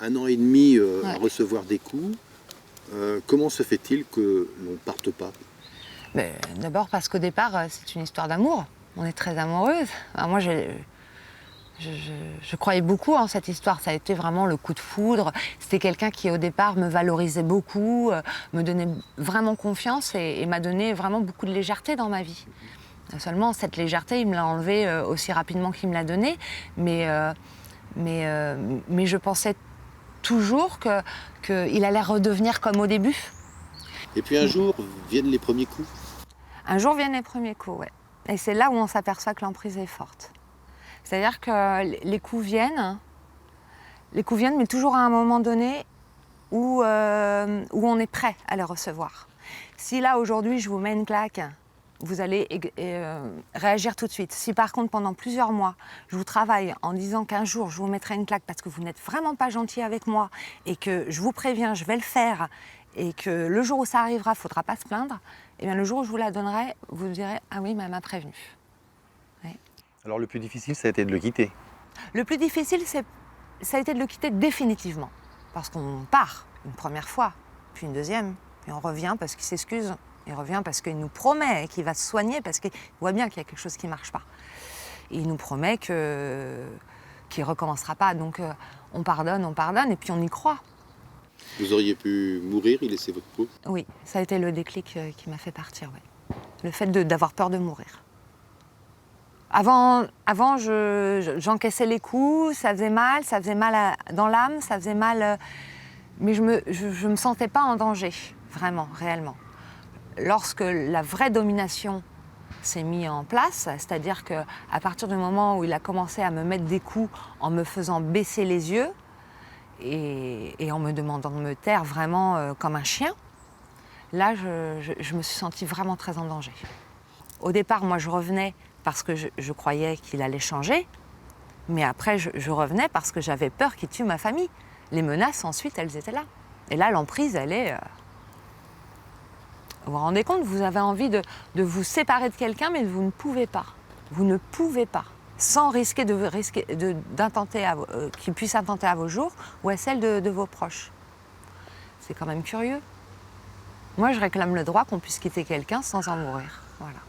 1 an et demi à Ouais. recevoir des coups. Comment se fait-il que l'on ne parte pas? Mais d'abord parce qu'au départ, c'est une histoire d'amour. On est très amoureuses. Enfin, moi, je croyais beaucoup en cette histoire. Ça a été vraiment le coup de foudre. C'était quelqu'un qui, au départ, me valorisait beaucoup, me donnait vraiment confiance et m'a donné vraiment beaucoup de légèreté dans ma vie. Seulement, cette légèreté, il me l'a enlevée aussi rapidement qu'il me l'a donnée. Mais je pensais toujours qu'il allait redevenir comme au début. Et puis un jour viennent les premiers coups. Un jour viennent les premiers coups, ouais. Et c'est là où on s'aperçoit que l'emprise est forte. C'est-à-dire que les coups viennent, mais toujours à un moment donné où on est prêt à les recevoir. Si là, aujourd'hui, je vous mets une claque, vous allez réagir tout de suite. Si par contre, pendant plusieurs mois, je vous travaille en disant qu'un jour, je vous mettrai une claque parce que vous n'êtes vraiment pas gentil avec moi et que je vous préviens, je vais le faire et que le jour où ça arrivera, il ne faudra pas se plaindre, et bien le jour où je vous la donnerai, vous direz « Ah oui, mais elle m'a prévenu ». Alors le plus difficile, ça a été de le quitter. Le plus difficile, ça a été de le quitter définitivement. Parce qu'on part une première fois, puis une deuxième, puis on revient parce qu'il s'excuse. Il revient parce qu'il nous promet qu'il va se soigner, parce qu'il voit bien qu'il y a quelque chose qui ne marche pas. Et il nous promet qu'il ne recommencera pas. Donc on pardonne, et puis on y croit. Vous auriez pu mourir et laisser votre peau? Oui, ça a été le déclic qui m'a fait partir, oui. Le fait d'avoir peur de mourir. Avant j'encaissais les coups, ça faisait mal dans l'âme, ça faisait mal, mais je me sentais pas en danger, vraiment, réellement. Lorsque la vraie domination s'est mise en place, c'est-à-dire qu'à partir du moment où il a commencé à me mettre des coups en me faisant baisser les yeux et en me demandant de me taire vraiment comme un chien, là je me suis sentie vraiment très en danger. Au départ, moi je revenais parce que je croyais qu'il allait changer, mais après je revenais parce que j'avais peur qu'il tue ma famille. Les menaces ensuite, elles étaient là. Et là, l'emprise, elle est... Vous vous rendez compte, vous avez envie de vous séparer de quelqu'un, mais vous ne pouvez pas. Vous ne pouvez pas, sans risquer qu'il puisse attenter à vos jours ou à celles de vos proches. C'est quand même curieux. Moi, je réclame le droit qu'on puisse quitter quelqu'un sans en mourir. Voilà.